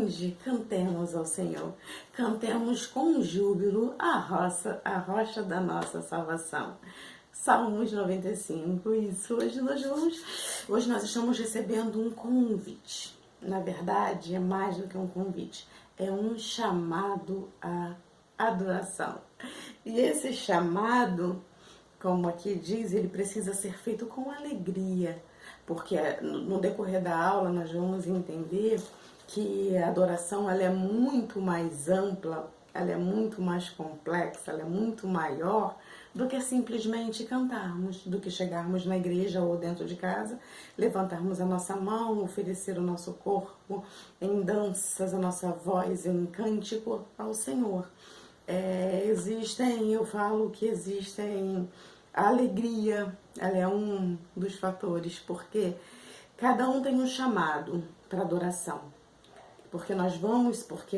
entende? Cantemos ao Senhor. Cantemos com júbilo a rocha da nossa salvação. Salmos 95, isso. Hoje nós estamos recebendo um convite. Na verdade, é mais do que um convite. É um chamado à adoração. E esse chamado, como aqui diz, ele precisa ser feito com alegria. Porque no decorrer da aula nós vamos entender que a adoração ela é muito mais ampla, ela é muito mais complexa, ela é muito maior do que simplesmente cantarmos, do que chegarmos na igreja ou dentro de casa, levantarmos a nossa mão, oferecer o nosso corpo em danças, a nossa voz em cântico ao Senhor. Eu falo que existem a alegria, ela é um dos fatores, porque cada um tem um chamado para adoração. Porque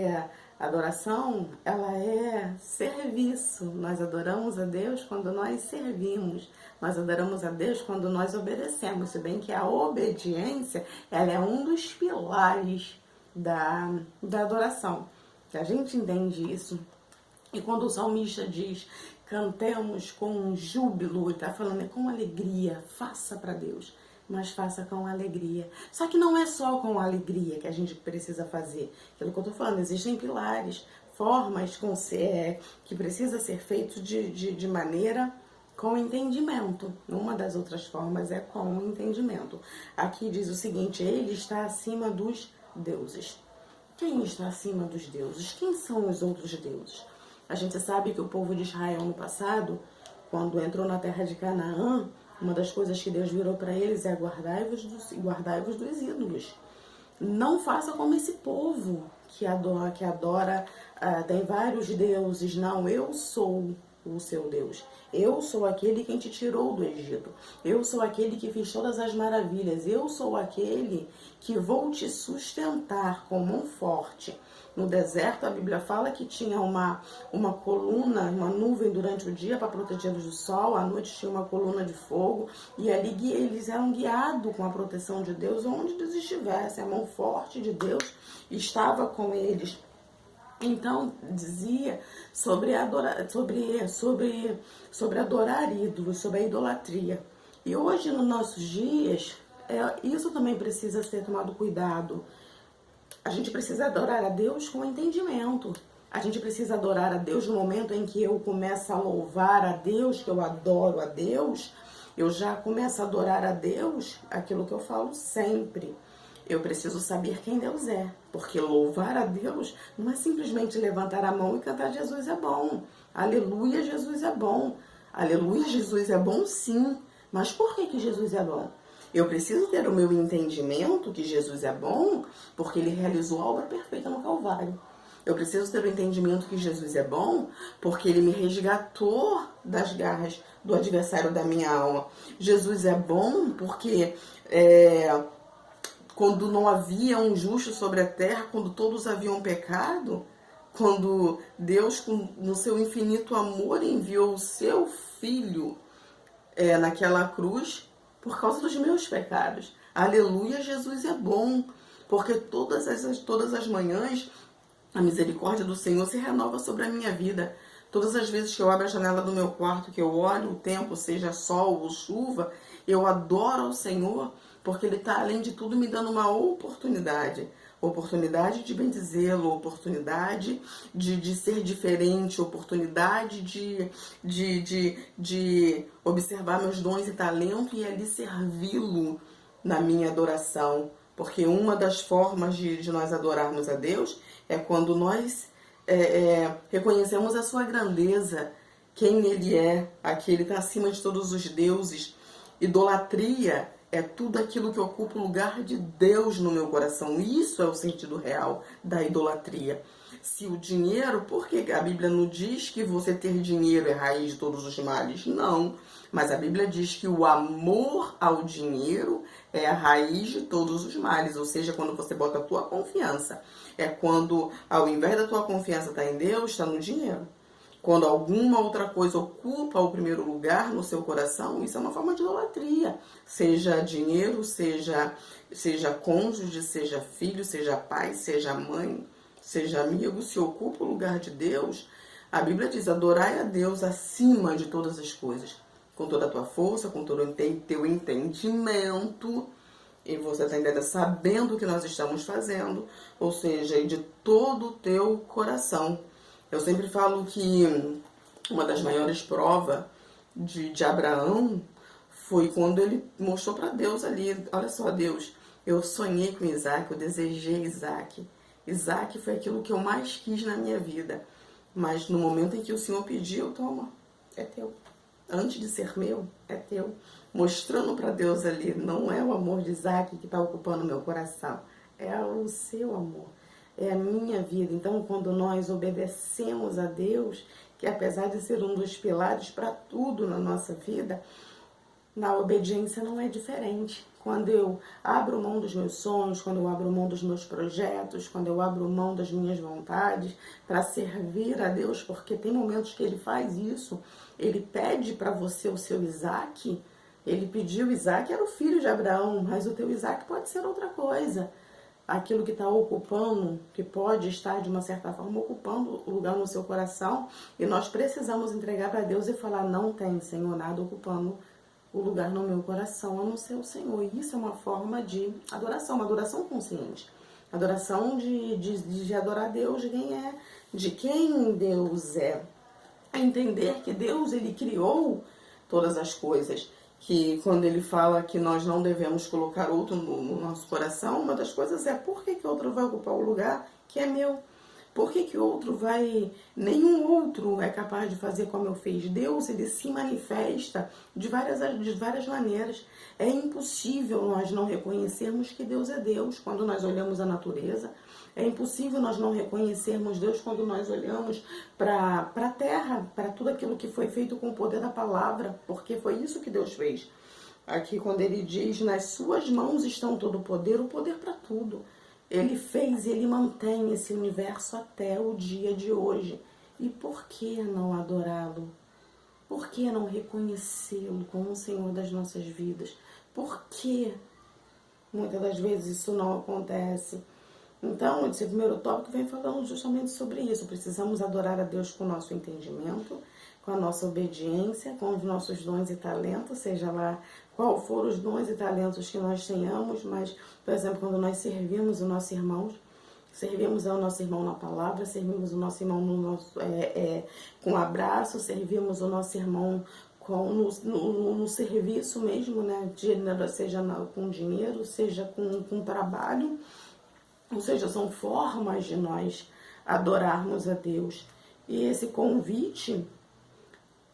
a adoração, ela é serviço. Nós adoramos a Deus quando nós servimos. Nós adoramos a Deus quando nós obedecemos. Se bem que a obediência, ela é um dos pilares da adoração. A gente entende isso. E quando o salmista diz, cantemos com júbilo, ele está falando com alegria, faça para Deus, mas faça com alegria. Só que não é só com alegria que a gente precisa fazer. Aquilo que eu estou falando, existem pilares, formas que precisa ser feito de maneira com entendimento. Uma das outras formas é com entendimento. Aqui diz o seguinte, ele está acima dos deuses. Quem está acima dos deuses? Quem são os outros deuses? A gente sabe que o povo de Israel no passado, quando entrou na terra de Canaã, uma das coisas que Deus virou para eles é guardai-vos dos ídolos. Não faça como esse povo que adora tem vários deuses. Não, eu sou o seu Deus. Eu sou aquele que te tirou do Egito. Eu sou aquele que fiz todas as maravilhas. Eu sou aquele que vou te sustentar com mão forte. No deserto, a Bíblia fala que tinha uma coluna, uma nuvem durante o dia para protegê-los do sol, à noite tinha uma coluna de fogo, e ali eles eram guiados com a proteção de Deus, onde eles estivessem. A mão forte de Deus estava com eles. Então, dizia sobre adorar ídolos, sobre a idolatria. E hoje, nos nossos dias, isso também precisa ser tomado cuidado. A gente precisa adorar a Deus com entendimento. A gente precisa adorar a Deus no momento em que eu começo a louvar a Deus, que eu adoro a Deus, eu já começo a adorar a Deus, aquilo que eu falo sempre. Eu preciso saber quem Deus é, porque louvar a Deus não é simplesmente levantar a mão e cantar Jesus é bom. Aleluia, Jesus é bom. Aleluia, Jesus é bom sim. Mas por que Jesus é bom? Eu preciso ter o meu entendimento que Jesus é bom porque ele realizou a obra perfeita no Calvário. Eu preciso ter o entendimento que Jesus é bom porque ele me resgatou das garras do adversário da minha alma. Jesus é bom porque quando não havia um justo sobre a terra, quando todos haviam pecado, quando Deus, no seu infinito amor, enviou o seu Filho naquela cruz por causa dos meus pecados. Aleluia, Jesus é bom, porque todas as manhãs a misericórdia do Senhor se renova sobre a minha vida. Todas as vezes que eu abro a janela do meu quarto, que eu olho o tempo, seja sol ou chuva, eu adoro ao Senhor, porque Ele está, além de tudo, me dando uma oportunidade de bendizê-lo, oportunidade de ser diferente, oportunidade de observar meus dons e talento e ali servi-lo na minha adoração. Porque uma das formas de nós adorarmos a Deus é quando nós reconhecemos a sua grandeza, quem Ele é, aqui Ele está acima de todos os deuses. Idolatria é tudo aquilo que ocupa o lugar de Deus no meu coração. Isso é o sentido real da idolatria. Se o dinheiro, por que a Bíblia não diz que você ter dinheiro é raiz de todos os males? Não. Mas a Bíblia diz que o amor ao dinheiro é a raiz de todos os males. Ou seja, quando você bota a tua confiança. É quando, ao invés da tua confiança estar em Deus, está no dinheiro. Quando alguma outra coisa ocupa o primeiro lugar no seu coração, isso é uma forma de idolatria. Seja dinheiro, seja cônjuge, seja filho, seja pai, seja mãe, seja amigo, se ocupa o lugar de Deus, a Bíblia diz: adorai a Deus acima de todas as coisas, com toda a tua força, com todo o teu entendimento, e você está entendendo, sabendo o que nós estamos fazendo, ou seja, de todo o teu coração. Eu sempre falo que uma das maiores provas de Abraão foi quando ele mostrou para Deus ali: olha só, Deus, eu sonhei com Isaac, eu desejei Isaac. Isaac foi aquilo que eu mais quis na minha vida. Mas no momento em que o Senhor pediu, toma, é teu. Antes de ser meu, é teu. Mostrando para Deus ali: não é o amor de Isaac que está ocupando meu coração, é o seu amor, é a minha vida. Então, quando nós obedecemos a Deus, que apesar de ser um dos pilares para tudo na nossa vida, na obediência não é diferente. Quando eu abro mão dos meus sonhos, quando eu abro mão dos meus projetos, quando eu abro mão das minhas vontades para servir a Deus, porque tem momentos que Ele faz isso, Ele pede para você o seu Isaac. Ele pediu Isaac, era o filho de Abraão, mas o teu Isaac pode ser outra coisa. Aquilo que está ocupando, que pode estar de uma certa forma ocupando o lugar no seu coração, e nós precisamos entregar para Deus e falar: não tem, Senhor, nada ocupando o lugar no meu coração, a não ser o Senhor. E isso é uma forma de adoração, uma adoração consciente. Adoração de adorar Deus, de quem Deus é. É entender que Deus, Ele criou todas as coisas. Que quando Ele fala que nós não devemos colocar outro no nosso coração, uma das coisas é: por que outro vai ocupar o lugar que é meu? Por que outro vai... Nenhum outro é capaz de fazer como eu fiz. Deus, Ele se manifesta de várias maneiras. É impossível nós não reconhecermos que Deus é Deus quando nós olhamos a natureza. É impossível nós não reconhecermos Deus quando nós olhamos para a terra, para tudo aquilo que foi feito com o poder da palavra, porque foi isso que Deus fez. Aqui quando Ele diz: nas suas mãos estão todo o poder para tudo. Ele fez e Ele mantém esse universo até o dia de hoje. E por que não adorá-lo? Por que não reconhecê-lo como o Senhor das nossas vidas? Por que muitas das vezes isso não acontece? Então, esse primeiro tópico vem falando justamente sobre isso. Precisamos adorar a Deus com o nosso entendimento, com a nossa obediência, com os nossos dons e talentos, seja lá qual for os dons e talentos que nós tenhamos, mas, por exemplo, quando nós servimos o nosso irmão, servimos ao nosso irmão na palavra, servimos o nosso irmão com um abraço, servimos o nosso irmão no serviço mesmo, né? Seja com dinheiro, seja com trabalho, ou seja, são formas de nós adorarmos a Deus. E esse convite,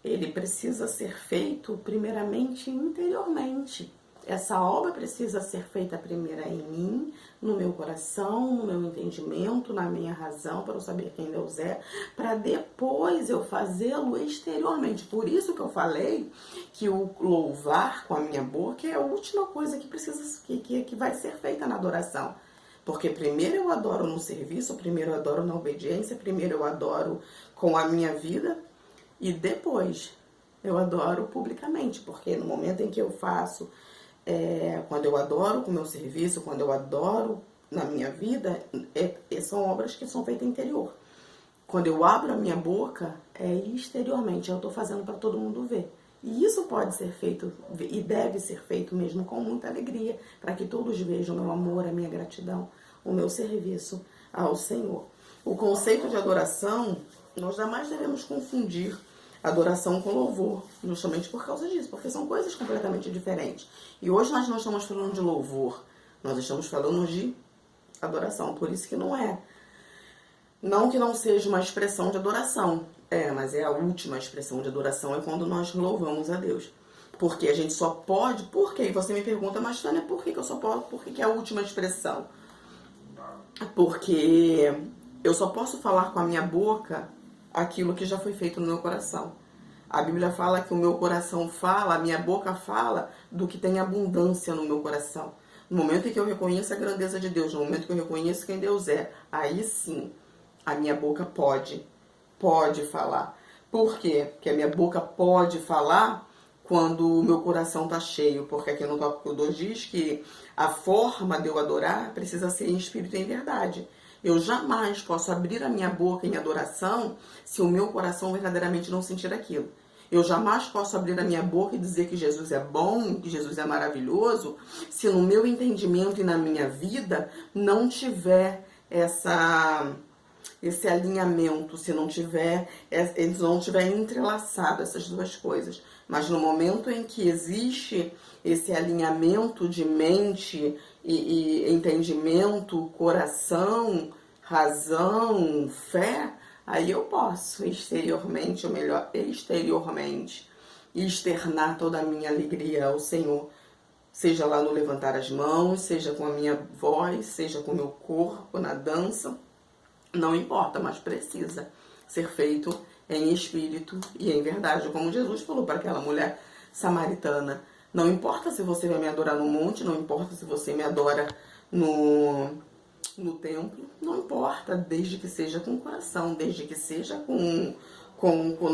ele precisa ser feito primeiramente interiormente. Essa obra precisa ser feita primeiro em mim, no meu coração, no meu entendimento, na minha razão, para eu saber quem Deus é, para depois eu fazê-lo exteriormente. Por isso que eu falei que o louvar com a minha boca é a última coisa que precisa, que vai ser feita na adoração. Porque primeiro eu adoro no serviço, primeiro eu adoro na obediência, primeiro eu adoro com a minha vida e depois eu adoro publicamente. Porque no momento em que eu faço, quando eu adoro com o meu serviço, quando eu adoro na minha vida, são obras que são feitas interior. Quando eu abro a minha boca, é exteriormente, eu estou fazendo para todo mundo ver. E isso pode ser feito e deve ser feito mesmo com muita alegria, para que todos vejam o meu amor, a minha gratidão, o meu serviço ao Senhor. O conceito de adoração, nós jamais devemos confundir adoração com louvor, justamente por causa disso, porque são coisas completamente diferentes. E hoje nós não estamos falando de louvor, nós estamos falando de adoração, por isso que não que não seja uma expressão de adoração, mas é a última expressão de adoração, é quando nós louvamos a Deus. Porque a gente só pode, por quê? E você me pergunta: mas Tânia, por que eu só posso, por que é a última expressão? Porque eu só posso falar com a minha boca aquilo que já foi feito no meu coração. A Bíblia fala que o meu coração fala, a minha boca fala do que tem abundância no meu coração. No momento em que eu reconheço a grandeza de Deus, no momento que eu reconheço quem Deus é, aí sim, a minha boca pode falar. Por quê? Porque a minha boca pode falar quando o meu coração está cheio, porque aqui no tópico 2 diz que a forma de eu adorar precisa ser em espírito e em verdade. Eu jamais posso abrir a minha boca em adoração se o meu coração verdadeiramente não sentir aquilo. Eu jamais posso abrir a minha boca e dizer que Jesus é bom, que Jesus é maravilhoso, se no meu entendimento e na minha vida não tiver esse alinhamento, se não tiver entrelaçado essas duas coisas. Mas no momento em que existe esse alinhamento de mente e entendimento, coração, razão, fé, aí eu posso exteriormente, ou melhor, exteriormente, externar toda a minha alegria ao Senhor. Seja lá no levantar as mãos, seja com a minha voz, seja com o meu corpo, na dança. Não importa, mas precisa ser feito em espírito e em verdade. Como Jesus falou para aquela mulher samaritana. Não importa se você vai me adorar no monte, não importa se você me adora no templo, não importa, desde que seja com o coração, desde que seja com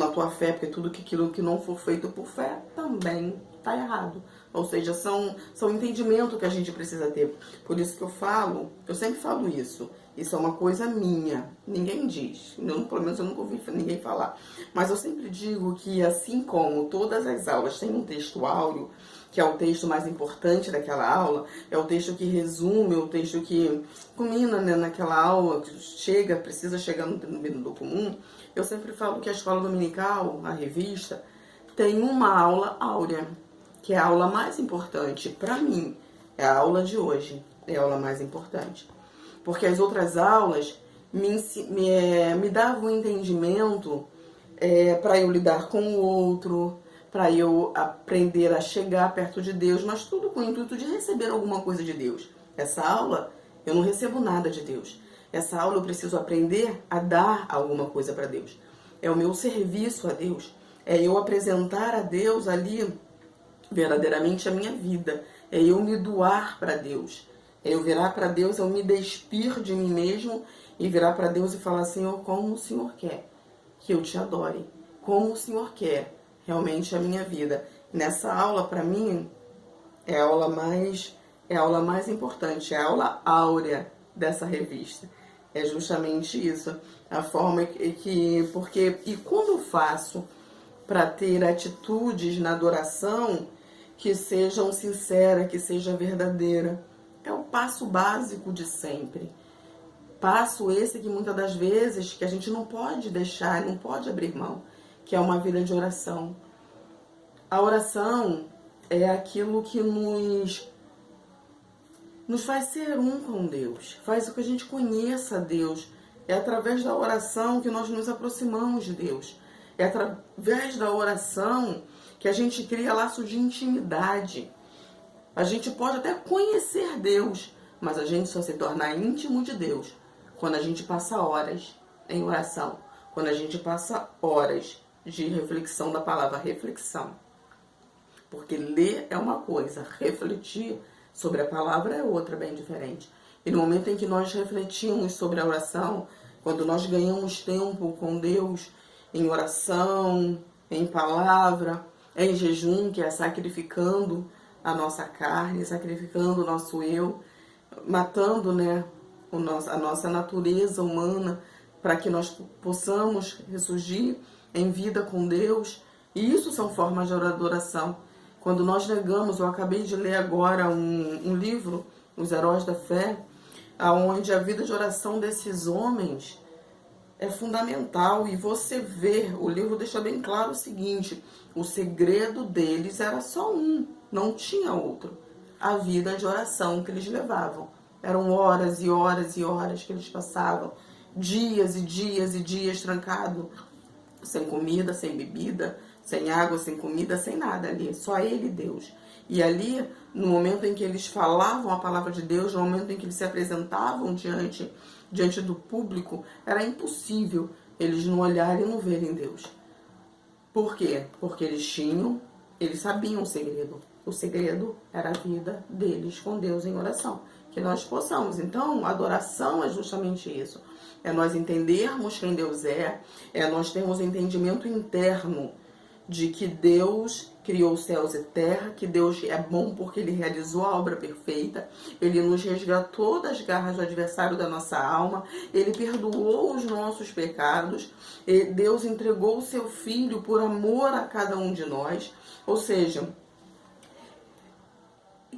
a tua fé, porque tudo aquilo que não for feito por fé também está errado. Ou seja, são entendimento que a gente precisa ter. Por isso que eu sempre falo isso. Isso é uma coisa minha, ninguém diz. Pelo menos eu nunca ouvi ninguém falar. Mas eu sempre digo que assim como todas as aulas têm um texto áureo, que é o texto mais importante daquela aula, é o texto que resume, é o texto que culmina, né, naquela aula, que precisa chegar no denominador comum. Eu sempre falo que a escola dominical, a revista, tem uma aula áurea, que é a aula mais importante para mim. É a aula de hoje, é a aula mais importante. Porque as outras aulas me davam um entendimento para eu lidar com o outro, para eu aprender a chegar perto de Deus, mas tudo com o intuito de receber alguma coisa de Deus. Essa aula, eu não recebo nada de Deus. Essa aula eu preciso aprender a dar alguma coisa para Deus. É o meu serviço a Deus. É eu apresentar a Deus ali verdadeiramente a minha vida. É eu me doar para Deus. É eu virar para Deus, eu me despir de mim mesmo e virar para Deus e falar: Senhor, como o Senhor quer que eu te adore? Como o Senhor quer realmente a minha vida? Nessa aula, para mim, é a aula mais importante, é a aula áurea dessa revista. É justamente isso, a forma e como eu faço para ter atitudes na adoração que sejam sinceras, que seja verdadeira. É o passo básico de sempre. Passo esse que muitas das vezes que a gente não pode deixar, não pode abrir mão, que é uma vida de oração. A oração é aquilo que nos faz ser um com Deus, faz com que a gente conheça Deus. É através da oração que nós nos aproximamos de Deus. É através da oração que a gente cria laço de intimidade. A gente pode até conhecer Deus, mas a gente só se torna íntimo de Deus quando a gente passa horas em oração, quando a gente passa horas de reflexão da palavra reflexão. Porque ler é uma coisa, refletir sobre a palavra é outra, bem diferente. E no momento em que nós refletimos sobre a oração, quando nós ganhamos tempo com Deus em oração, em palavra, em jejum, que é sacrificando a nossa carne, sacrificando o nosso eu, matando, né, a nossa natureza humana, para que nós possamos ressurgir em vida com Deus. E isso são formas de adoração. Quando nós negamos, eu acabei de ler agora um livro, Os Heróis da Fé, onde a vida de oração desses homens é fundamental. E você vê, o livro deixa bem claro o seguinte: o segredo deles era só um, não tinha outro. A vida de oração que eles levavam. Eram horas e horas e horas que eles passavam, dias e dias e dias trancados, sem comida, sem bebida, sem água, sem comida, sem nada ali, só ele e Deus. E ali, no momento em que eles falavam a palavra de Deus, no momento em que eles se apresentavam diante do público, era impossível eles não olharem e não verem Deus. Por quê? Porque eles sabiam o segredo. O segredo era a vida deles com Deus em oração, que nós possamos. Então, a adoração é justamente isso. É nós entendermos quem Deus é nós termos um entendimento interno de que Deus criou os céus e terra, que Deus é bom porque Ele realizou a obra perfeita, Ele nos resgatou das garras do adversário da nossa alma, Ele perdoou os nossos pecados, Deus entregou o seu Filho por amor a cada um de nós, ou seja,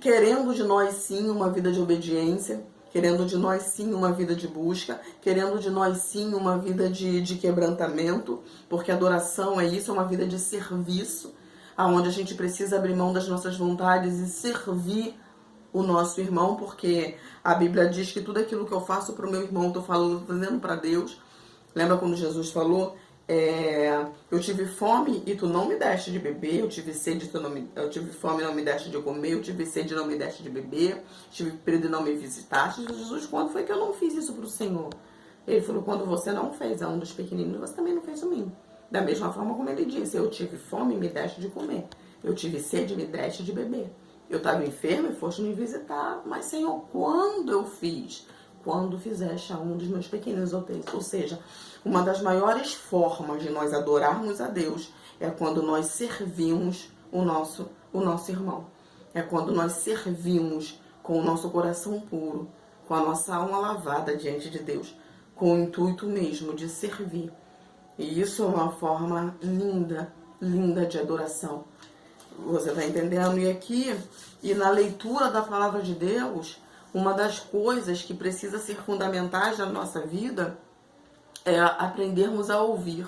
querendo de nós sim uma vida de obediência, querendo de nós sim uma vida de busca, querendo de nós sim uma vida de quebrantamento, porque adoração é isso, é uma vida de serviço, aonde a gente precisa abrir mão das nossas vontades e servir o nosso irmão, porque a Bíblia diz que tudo aquilo que eu faço para o meu irmão, estou fazendo para Deus. Lembra quando Jesus falou, eu tive fome e tu não me deste de beber, eu tive sede, eu tive fome e não me deste de comer, eu tive sede e não me deste de beber, tive período e não me visitaste. Jesus, quando foi que eu não fiz isso para o Senhor? Ele falou, quando você não fez a um dos pequeninos, você também não fez a mim. Da mesma forma como ele disse, eu tive fome e me deste de comer, eu tive sede e me deste de beber. Eu estava enfermo e foste me visitar, mas Senhor, quando eu fiz? Quando fizeste a um dos meus pequenos, ou seja, uma das maiores formas de nós adorarmos a Deus é quando nós servimos o nosso irmão. É quando nós servimos com o nosso coração puro, com a nossa alma lavada diante de Deus, com o intuito mesmo de servir. E isso é uma forma linda, linda de adoração. Você está entendendo? E aqui, e na leitura da palavra de Deus, uma das coisas que precisa ser fundamentais na nossa vida é aprendermos a ouvir.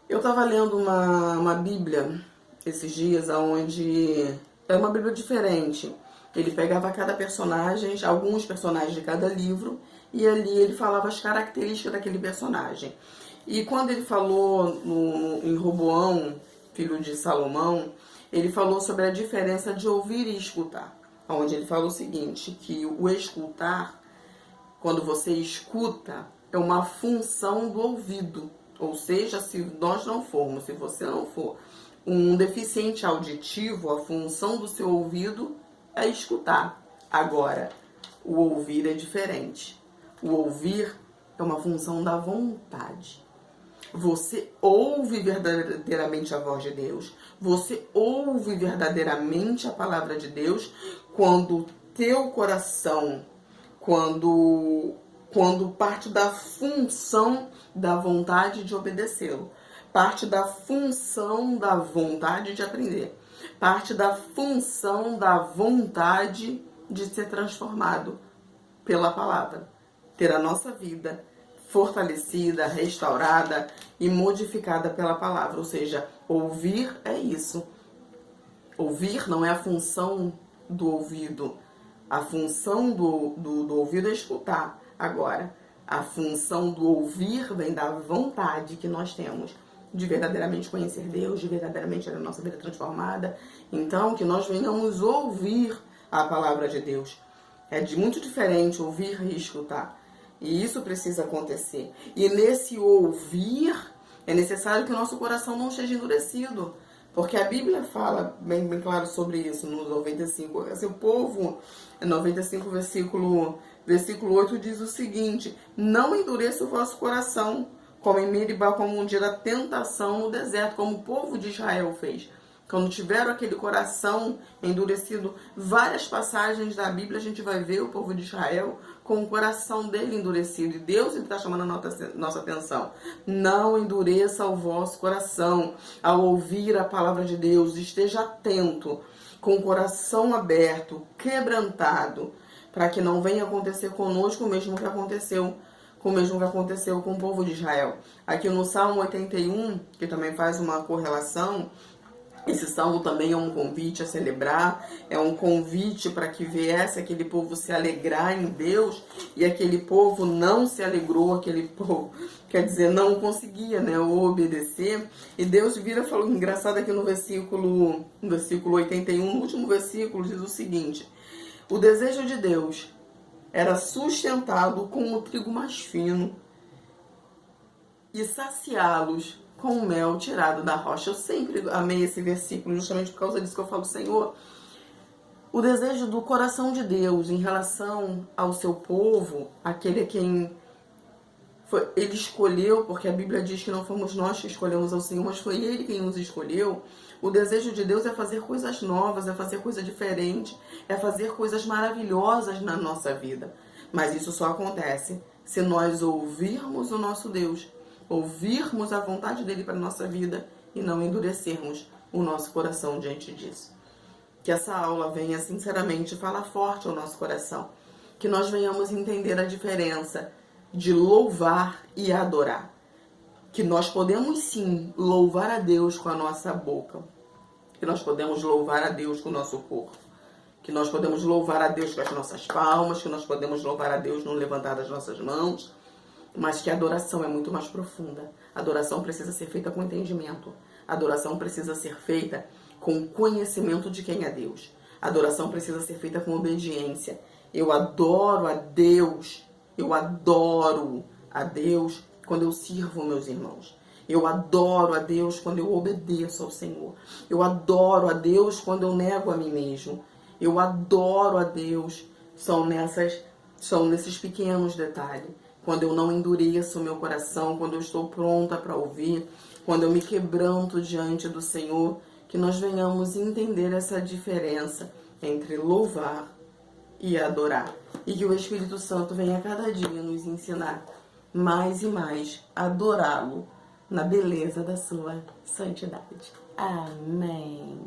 Eu estava lendo uma Bíblia esses dias, onde é uma Bíblia diferente. Ele pegava cada personagem, alguns personagens de cada livro, e ali ele falava as características daquele personagem. E quando ele falou em Roboão, filho de Salomão, ele falou sobre a diferença de ouvir e escutar. Onde ele fala o seguinte, que o escutar, quando você escuta, é uma função do ouvido. Ou seja, se você não for um deficiente auditivo, a função do seu ouvido é escutar. Agora, o ouvir é diferente. O ouvir é uma função da vontade. Você ouve verdadeiramente a voz de Deus, você ouve verdadeiramente a palavra de Deus quando teu coração, quando parte da função da vontade de obedecê-lo, parte da função da vontade de aprender, parte da função da vontade de ser transformado pela palavra, ter a nossa vida fortalecida, restaurada e modificada pela palavra. Ou seja, ouvir é isso. Ouvir não é a função do ouvido. A função do ouvido é escutar. Agora, a função do ouvir vem da vontade que nós temos de verdadeiramente conhecer Deus, de verdadeiramente ter a nossa vida transformada. Então, que nós venhamos ouvir a palavra de Deus. É muito diferente ouvir e escutar. E isso precisa acontecer. E nesse ouvir, é necessário que o nosso coração não esteja endurecido. Porque a Bíblia fala bem claro sobre isso no 95. Esse povo, 95, versículo 8, diz o seguinte: não endureça o vosso coração, como em Meribá, como um dia da tentação no deserto, como o povo de Israel fez. Quando tiveram aquele coração endurecido, várias passagens da Bíblia a gente vai ver o povo de Israel com o coração dele endurecido. E Deus está chamando a nossa atenção. Não endureça o vosso coração ao ouvir a palavra de Deus. Esteja atento, com o coração aberto, quebrantado, para que não venha acontecer conosco o mesmo que aconteceu com o povo de Israel. Aqui no Salmo 81, que também faz uma correlação, esse salmo também é um convite a celebrar, é um convite para que viesse aquele povo se alegrar em Deus, e aquele povo não se alegrou, aquele povo, quer dizer, não conseguia, obedecer. E Deus vira e falou, engraçado aqui no versículo 81, no último versículo, diz o seguinte: o desejo de Deus era sustentado com o trigo mais fino e saciá-los com o mel tirado da rocha. Eu sempre amei esse versículo, justamente por causa disso que eu falo, Senhor, O desejo do coração de Deus em relação ao seu povo, aquele a quem ele escolheu, porque a Bíblia diz que não fomos nós que escolhemos ao Senhor, mas foi Ele quem nos escolheu. O desejo de Deus é fazer coisas novas, é fazer coisa diferente, é fazer coisas maravilhosas na nossa vida. Mas isso só acontece se nós ouvirmos o nosso Deus, ouvirmos a vontade dEle para a nossa vida e não endurecermos o nosso coração diante disso. Que essa aula venha sinceramente falar forte ao nosso coração. Que nós venhamos entender a diferença de louvar e adorar. Que nós podemos sim louvar a Deus com a nossa boca. Que nós podemos louvar a Deus com o nosso corpo. Que nós podemos louvar a Deus com as nossas palmas. Que nós podemos louvar a Deus no levantar das nossas mãos. Mas que a adoração é muito mais profunda. A adoração precisa ser feita com entendimento. A adoração precisa ser feita com conhecimento de quem é Deus. A adoração precisa ser feita com obediência. Eu adoro a Deus. Eu adoro a Deus quando eu sirvo meus irmãos. Eu adoro a Deus quando eu obedeço ao Senhor. Eu adoro a Deus quando eu nego a mim mesmo. Eu adoro a Deus. São nesses pequenos detalhes. Quando eu não endureço o meu coração, quando eu estou pronta para ouvir, quando eu me quebranto diante do Senhor, que nós venhamos entender essa diferença entre louvar e adorar. E que o Espírito Santo venha a cada dia nos ensinar mais e mais a adorá-lo na beleza da sua santidade. Amém.